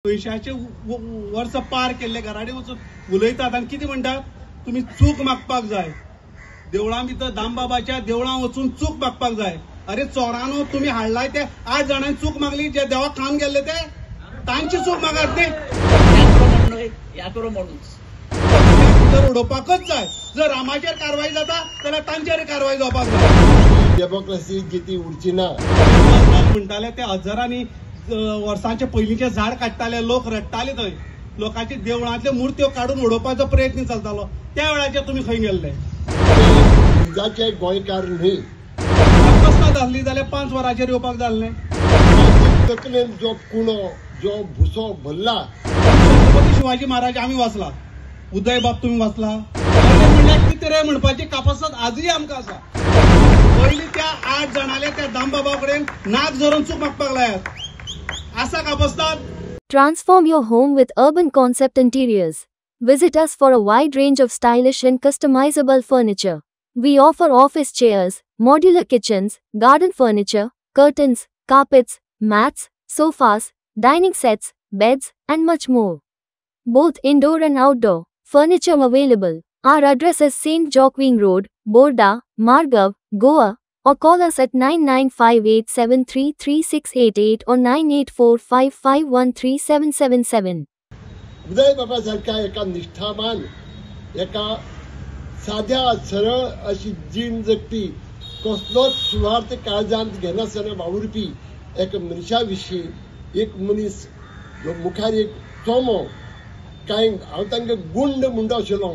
पैशाचे वर्ष पार केले घराडे वचून उलयतात आणि किती म्हणतात तुम्ही चूक मागपाक जाय देवळां भितर दामबाबाच्या देवळां वचून चूक मागपाक जाय। अरे चोरानो तुम्ही हाडलाय ते 8 जाणांनी चूक मागली जे देवाक खावन गेले ते तांची चूक मागात ते जर उडोवपाकच जाय। जर रामाचेर कारवाई जाता जाल्यार तांचेर कारवाई जावपाक जाय। डेमोक्रेसी जिती उरची ना म्हणटाले ते हजारांनी वर्षांचे पयलींचे झाड काडटाले लोक रडटाले थंय लोकांची देवळांतल्यो मुर्त्यो काढून उडोवपाचो प्रयत्न चलतालो त्या वेळाचेर तुम्ही खंय गेल्ले जाचे गोंयकार न्ही अकस्मात आहली जाल्यार 5 वरांचेर येवपाक जाल्ले तकलेन जो कुणो जो भुसो भरला छत्रपती शिवाजी महाराज आम्ही वाचला उदय बाब तुम्ही वाचला म्हणल्यार कितें रे म्हणपाची कापासत आजूय आमकां आसा। पयलीं त्या 8 जाणाले त्या दामबाबा कडेन नाक धरून चूक मागपाक लायात आसा कापासतात। Transform your home with urban concept interiors. Visit us for a wide range of stylish and customizable furniture. We offer office chairs, modular kitchens, garden furniture, curtains, carpets, mats, sofas, dining sets, beds, and much more. Both indoor and outdoor furniture available. Our address is St. Joaquin Road, Borda, Margav, Goa, or call us at 9958733688 or 9845513777. उदय बाबा सारखा एका निष्ठावान एका साध्या सरळ अशी जीण जगपी कसलोच सुवार्थ काळजांत घेनासतना वावुरपी एक मनशा विशीं एक मनीस मुखार एक चोमो कांय हांव तांकां गुंड म्हणटा आशिल्लो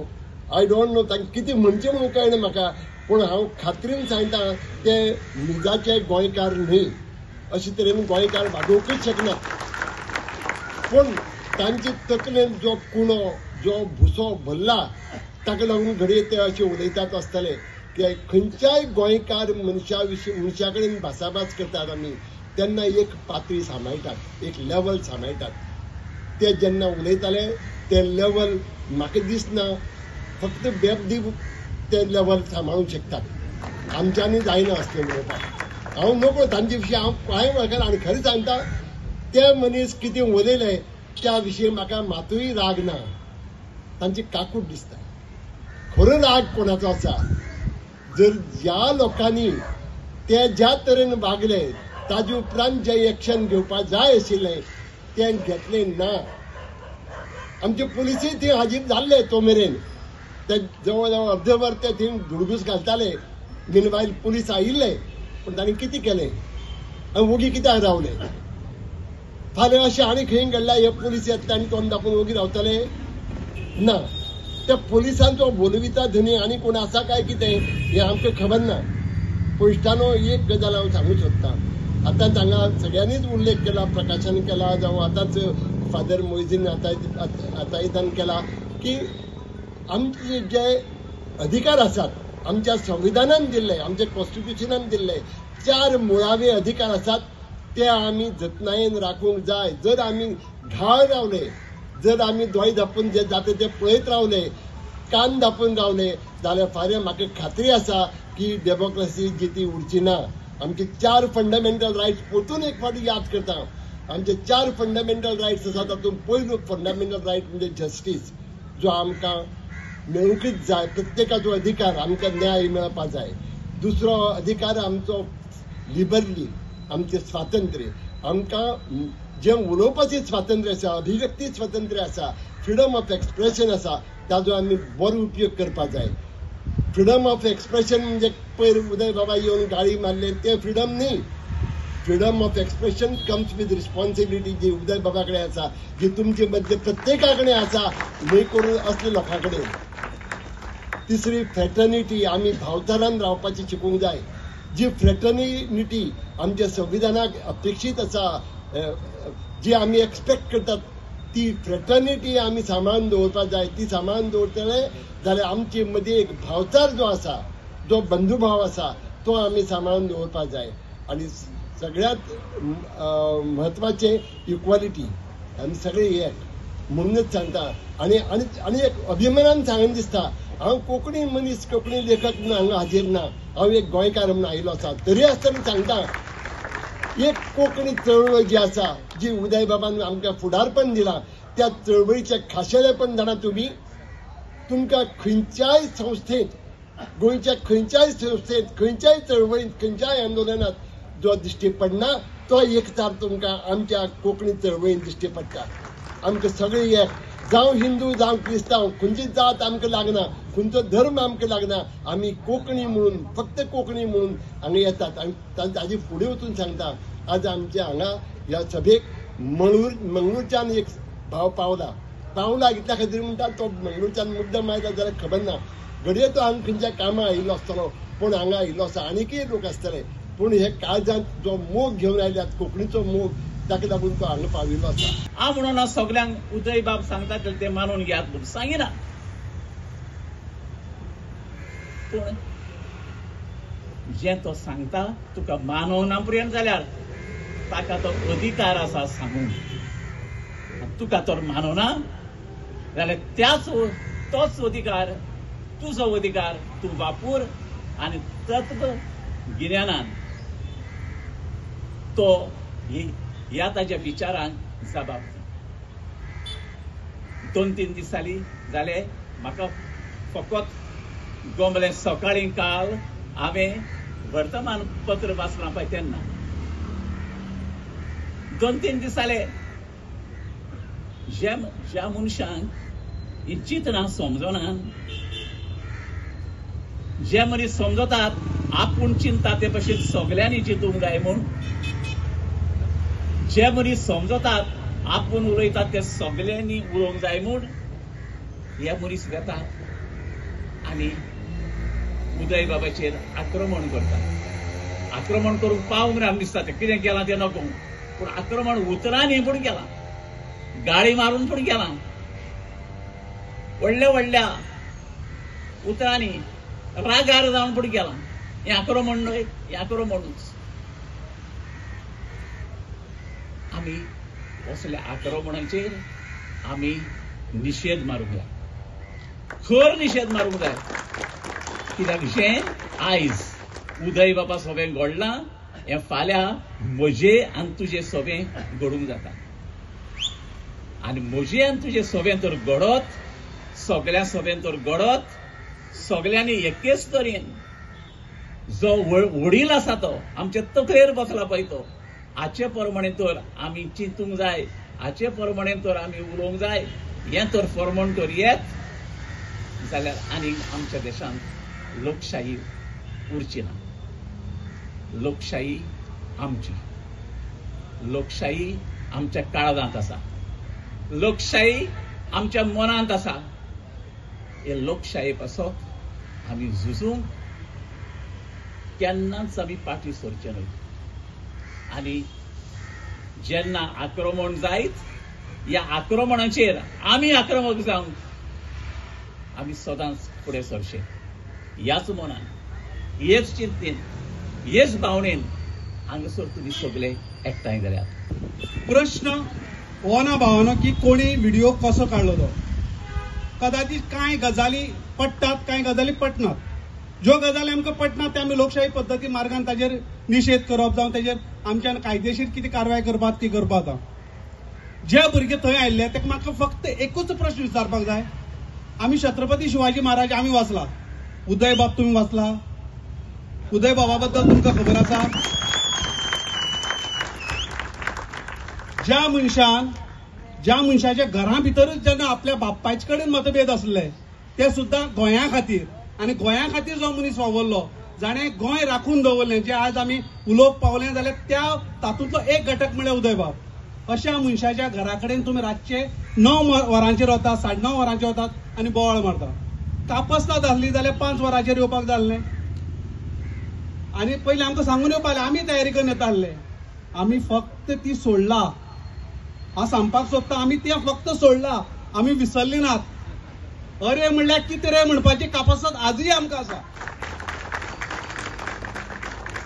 आय डोंट नो तांकां कितें म्हणचें म्हणून कळना म्हाका पूण हांव खात्रीन सांगता ते निजाचे गोंयकार न्ही अशे तरेन गोंयकार वागोवंकच शकनात पूण तांचे तकलेन जो कुणो जो भुसो भरला ताका लागून घडये ते अशें उलयतात आसतले की खंयच्याय गोंयकार मनशा कडेन भासाभास करतात आमी तेन्ना एक पातळी सांबाळटात एक लेवल सांबाळटात ते जेन्ना उलयताले ते लेवल म्हाका दिसना फक्त बेबदी ते लेवल सांबाळूंक शकतात आमच्यांनी जायना असलें उलोवपाक हांव नकळो तांचे विशीं हांव कांय वळखना आनी खरें सांगता ते मनीस कितें उलयले त्या विशीं म्हाका मातूय राग ना तांची काकूट दिसता खरो राग कोणाचो आसा जर ज्या लोकांनी ते ज्या तरेन वागले ताजे उपरांत जे एक्शन घेवपाक जाय आशिल्लें तें घेतलें ना आमचे पुलिसूय थंय हाजीर जाल्ले तो मेरेन ते जवळ जवळ अर्देवर ते थंय धुडगूस घालताले मिनवायल पुलीस आयिल्ले पूण तांणी कितें केलें आनी वोगी कित्याक रावले फाल्यां अशें आनी खंय घडल्यार हे पुलीस येता आनी तोंड दाखोवन वोगी रावतले ना त्या पुलिसांचो बोलविता धनी आनी कोण आसा काय कितें हें आमकां खबर ना पयश्टानो एक गजाल हांव सांगूंक सोदतां आतांच हांगा सगळ्यांनीच उल्लेख केला प्रकाशान केला जावं आतांच फादर मोइजीन आतांयतान केला की आमचे जे अधिकार आसात आमच्या संविधानान दिल्ले आमच्या कॉन्स्टिट्युशनान दिल्ले 4 मुळावे अधिकार आसात ते आमी जतनायेन राखूंक जाय। जर आमी घाळ रावले जर आमी दोळे धापून जे जाता ते पळयत रावले कान धापून रावले जाल्यार फाल्यां म्हाका खात्री आसा की डेमोक्रेसी जिती उरची ना। आमचे 4 फंडामेंटल रायट्स परतून एक फावटी याद करता आमचे 4 फंडामेंटल रायट्स आसा तातूंत पयलो फंडामेंटल रायट म्हणजे जस्टीस जो आमकां मेळूंकच जाय प्रत्येकाचो अधिकार आमकां न्याय मेळपाक जाय। दुसरो अधिकार आमचो लिबरली आमचें स्वातंत्र्य आमकां जें उलोवपाचें स्वातंत्र्य आसा अभिव्यक्ती स्वातंत्र्य आसा फ्रिडम ऑफ एक्सप्रेशन आसा ताजो आमी बरो उपयोग करपाक जाय। फ्रिडम ऑफ एक्सप्रेशन म्हणजे पयर उदय बाबा येवन गाळी मारले ते फ्रिडम न्ही freedom of expression comes with responsibility जी उदय बाबा कडेन आसा जी तुमचे मदले प्रत्येका कडेन आसा न्ही करून असले लोकां कडेन। तिसरी फ्रेटर्निटी आमी भावतरान रावपाची शिकूंक जाय जी फ्रेटर्निटी आमच्या संविधानाक अपेक्षीत आसा जी आमी एक्सपेक्ट करतात ती फ्रेटर्निटी आमी सांबाळून दवरपाक जाय। ती सांबाळून दवरतले जाल्यार आमचे मदीं एक भावचार जो आसा जो बंधुभाव आसा तो आमी सांबाळून दवरपाक जाय। आनी सगळ्यात म्हत्वाचें इक्वॉलिटी आमी सगळे एक म्हणूनच सांगता आनी एक अभिमानान सांगून दिसता हांव कोंकणी मनीस कोंकणी लेखक म्हणून हांगा हाजीर ना हांव एक गोंयकार म्हणून आयिल्लो आसा तरी आसतना सांगता एक कोंकणी चळवळ जी आसा जी उदय बाबान आमकां फुडारपण दिला त्या चळवळीचे खाशेलेपण जाणा तुम्ही. तुमकां खंयच्याय संस्थेत, गोंयच्या खंयच्याय संस्थेत, खंयच्याय चळवळीत, खंयच्याय आंदोलनात जो दिश्टी पडना तो एकचार तुमकां आमच्या कोंकणी चळवळीत दिश्टी पडटा. आमकां सगळी एक, जावं हिंदू जावं क्रिस्तांव, खंयची जात आमकां लागना, खंयचो धर्म आमकां लागना, आमी कोंकणी म्हणून, फक्त कोंकणी म्हणून हांगा येतात. आनी ताजे फुडें वचून सांगता, आज आमच्या हांगा ह्या सभेक मंगळूरच्यान एक भाव पावला इतल्या खातीर म्हणटा तो मंगळूरच्यान मुद्दम आयला जाल्यार खबर ना. घडये तो हांगा खंयच्या कामां आयिल्लो आसतलो, पूण हांगा आयिल्लो आसा, आनीकय लोक आसतले, पूण हे काळजांत जो मोग घेवन आयल्यात, कोंकणीचो मोग, ताका लागून तो हांगा पाविल्लो आसा. हांव म्हणून सगल्यांक उदय बाब सांगता ते मानून घेयात म्हणून सांगिना, पूण जे तो सांगता तुका मानवना पर्यंत जाल्यार ताका तो अधिकार आसा सांगूंक. तुका तर मानवना जाल्यार तोच अधिकार, तुजो अधिकार तूं वापूर आनी तत्व गिन्यानान तो ह्या ताच्या विचारांक जबाब दी. 2-3 दीस जाली जाले म्हाका फकत गोमले सकाळी काल हांवें वर्तमानपत्र वाचलां पळय तेन्ना 2-3 दीस जाले ज्या मनशांक ही चिंतना समजोना, जे मनीस समजतात आपूण चिंता ते भशेन सगल्यांनी चिंतूंक जाय म्हूण, जे मनीस समजतात आपूण उलयतात ते सगल्यांनी उलोवंक जाय म्हूण हे मनीस घेतात आनी उदय बाबाचेर आक्रमण करतात. आक्रमण करूंक पावूंक ना दिसता, ते कितें केलां तें नको, पूण आक्रमण उतरांनी पूण केलां, गाळी मारून पूण केलां, व्हडल्या उतरांनी रागार जावन पूण केलां. हें आक्रमण न्हय, हें आक्रमणूच. आमी असल्या आक्रमणाचेर आमी निशेध मारूंक जाय, खर निशेध मारूंक जाय. कित्याक जें आयज उदय बाबा सभेन घडलां हें फाल्यां म्हजे आनी तुजे सभेन घडूंक जाता. आनी म्हजे आनी तुजे सभेन तर घडत, सगळ्या सभेन तर घडत, सगळ्यांनी एकेच तरेन जो वडील आसा तो आमचे तकलेर बसला पळय तो, हाचे प्रमाणे तर आमी चिंतूंक जाय, हाचे प्रमाणे तर आमी उलोवंक जाय. हें तर फर्मण तर येत जाल्यार आनीक आमच्या देशांत लोकशाही उरची ना. लोकशाही आमची, लोकशाही आमच्या काळजांत आसा, लोकशाही आमच्या मनांत आसा. हे लोकशाये पासत आमी झुजूंक केन्नाच आमी फाटीं सरचे न्हय. आनी जेन्ना आक्रमण जायत ह्या आक्रमणाचेर आमी आक्रमक जावन आमी सदांच फुडें सरचे. ह्याच मनान, हेच चिंतेन, हेच भावनेन हांगासर तुमी सगळे एकठांय जाल्यात. प्रश्न हो ना भावना की कोणी व्हिडिओ कसो काढलो तो. कदाचित कांय गजाली पडटात, कांय गजाली पटनात. ज्यो गजाली आमकां पटनात ते आमी लोकशाही पद्दती मार्गान ताजेर निशेध करप जावं ताजेर आमच्यान कायदेशीर कितें कारवाय करपाक ती करपाक. जे भुरगे थंय आयिल्ले ताका म्हाका फक्त एकूच प्रश्न विचारपाक जाय. आमी छत्रपती शिवाजी महाराज आमी वाचला, उदय बाब तुमी वाचला, उदय बाबा बद्दल तुमकां खबर आसा. ज्या मनशाच्या घरा भितरच जेन्ना आपल्या बापायचे कडेन मतभेद आसले ते सुद्धा गोंया खातीर आनी गोंया खातीर जो मनीस वावरलो, जाणें गोंय राखून दवरलें, जे आज आमी उलोवप पावले जाल्यार त्या तातूंतलो एक घटक म्हळ्यार उदय बाब. अशा मनशाच्या घरा कडेन तुमी रातचे 9 वरांचेर वतात, 9:30 वरांचेर वतात आनी बोवाळ मारतात. तापसता आसली जाल्यार 5 वरांचेर येवपाक जाल्लें. आनी पयलीं आमकां सांगून येवपाक आमी तयारी करून येताले. आमी फक्त ती सोडला. हांव सांगपाक सोदता, आमी ती फक्त सोडला, आमी विसरली नात. अरे म्हणल्यार कितें रे म्हणपाची कापासत आजूय आमकां आसा.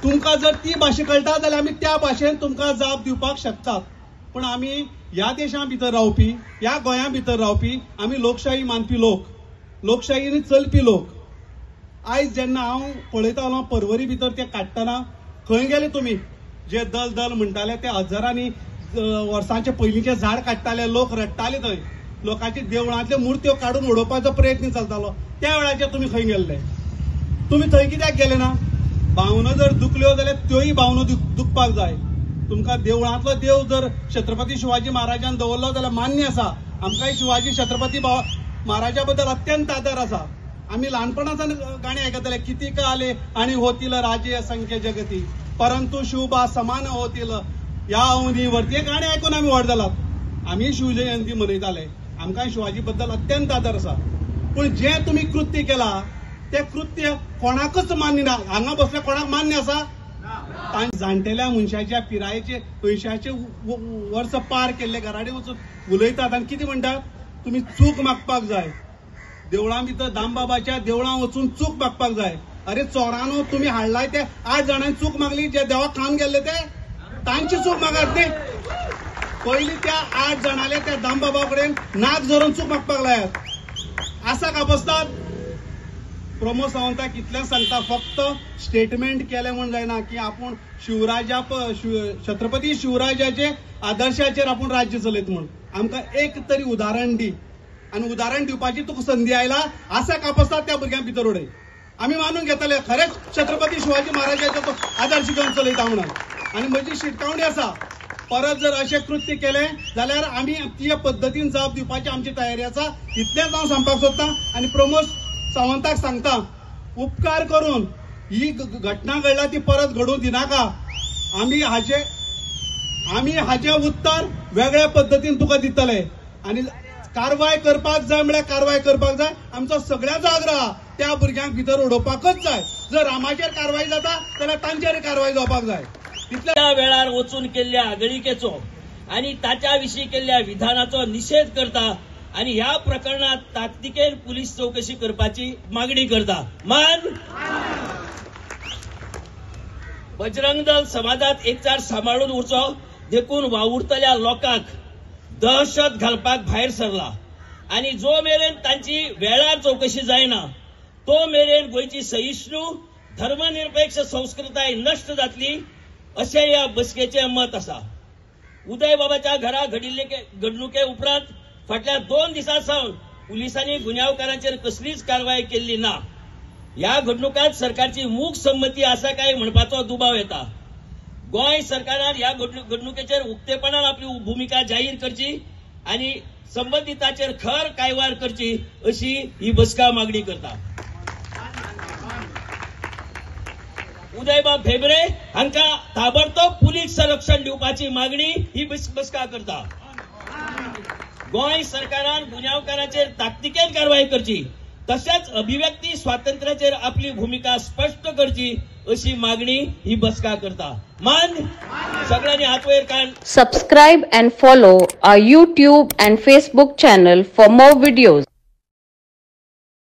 तुमकां जर ती भाशा कळटा जाल्यार आमी त्या भाशेन तुमकां जाप दिवपाक शकतात. पण आमी ह्या देशा भितर रावपी, ह्या गोंया भितर रावपी आमी लोकशाही मानपी लोक, लोकशायेन चलपी लोक. आयज जेन्ना हांव पळयतालो पर्वरी भितर ते काडटना खंय गेले तुमी, जे दल म्हणटाले ते हजारांनी वर्सांचे पयलींचे झाड काडटाले, लोक रडटाले, थंय लोकांची देवळांतल्यो मुर्त्यो काडून उडोवपाचो प्रयत्न चलतालो, त्या वेळाचेर तुमी खंय गेल्ले? तुमी थंय कित्याक गेले ना? भावना जर दुखल्यो जाल्यार त्योय भावना दुखपाक जाय. तुमकां देवळांतलो देव जर छत्रपती शिवाजी महाराजान दवरलो जाल्यार मान्य आसा. आमकांय शिवाजी छत्रपती महाराजा बद्दल अत्यंत आदर आसा. आम्ही लहानपणासान गाणी आयकताले, कितीक आले आणि होतील राजे असंख्य जगती, परंतु शिवबा समान होतील या अवनीवरती. हे गाणे ऐकून आम्ही व्हड जालात. आम्ही शिवजयंती मनयताले. आमकां शिवाजी बद्दल अत्यंत आदर आसा. पण जे तुम्ही कृत्य केला ते कृत्य कोणाकच मान्य ना. हांगा बसल्या कोणाक मान्य आसा? जाणटेल्या मनशाच्या पिरायेचे 80 वर्स पार केल्ले घराडे वचून उलयतात आनी कितें म्हणटात? तुम्ही चूक मागपाक जाय. देवळां भितर दामबाबाच्या देवळां वचून चूक मागपाक जाय. अरे चोरानो, तुम्ही हाडलाय ते 8 जाणांनी चूक मागली, जे देवाक खावन गेल्ले ते तांची चूक मागात न्ही. पयलीं त्या 8 जाणाले त्या दामबाबा कडेन नाक धरून चूक मागपाक लायात. आसा का बसतात? प्रमोद सावंताक इतलें सांगता, फक्त स्टेटमेंट केलें म्हण जायना की आपूण छत्रपती शिवराजाचे आदर्शाचेर आपूण राज्य चलयत म्हण. आमकां एक तरी उदाहरण दी, आणि उदाहरण दिवपाची तुका संधी आयला. आसा कापसतात त्या भुरग्यां भितर उडय. आमी मानून घेतले खरेंच छत्रपती शिवाजी महाराजाचो तो आदर्श घेवन चलयता म्हणून. आणि म्हजी शिटकावणी आसा, परत जर अशें कृत्य केलें जाल्यार आमी त्या पद्दतीन जाप दिवपाची आमची तयारी आसा. इतलेंच हांव सांगपाक सोदतां. आणि प्रमोद सावंताक सांगता, उपकार करून ही घटना घडला ती परत घडूं दिनाका. आमी हाचे उत्तर वेगळ्या पद्दतीन तुका दितले. आणि कारवाय करपाक जाय म्हळ्यार कारवाय करपाक जाय. आमचो सगळ्याचो आग्रह त्या भुरग्यांक भितर उडोवपाकच जाय. जर रामाचेर कारवाय जाता जाल्यार तांचेर कारवाय जावपाक जाय. तितल्या वेळार वचून केल्ल्या आगळिकेचो आणि ताच्या विशीं केल्ल्या विधानाचो निषेध करता आणि ह्या प्रकरणात ताकतिकेन पुलीस चौकशी करपाची मागणी करता. मान. बजरंग दल समाजात एकचार सांबाळून उरचो देखून वावुरतल्या लोकांक दहशत घालपाक भायर सरला. आणि जो मेरेन तांची वेळार चौकशी जायना तो मेरेन गोंयची सहिष्णू धर्मनिरपेक्ष संस्कृताय नष्ट जातली अशें ह्या बसकेचे मत आसा. उदय बाबाच्या घरा घडिल्ले घडणुके उपरांत फाटल्या 2 दिसां सावन पुलिसांनी गुन्यांवकारांचेर कसलीच कारवाय केल्ली ना. ह्या घडणुकांत सरकारची मूक संमती आसा काय म्हणपाचो दुबाव येता. गोंय सरकारान ह्या घडणुकेचेर उक्तेपणान आपली भूमिका जाहीर करची आणि संबंधिताचेर खर कायवार करची अशी ही बसका मागणी करता. उदयबाब भेबरे हांकां ताबडतोब पुलीस संरक्षण दिवपाची मागणी ही बसका करता. गोंय सरकारान गुन्यांवकारांचेर ताकतिकेन कारवाय करची तशेंच अभिव्यक्ती स्वातंत्र्याचेर आपली भूमिका स्पष्ट करची अशी मागणी ही बसका करता. मान. सगळ्यांनी हात वयर काड. Subscribe and follow our YouTube and Facebook channel for more videos.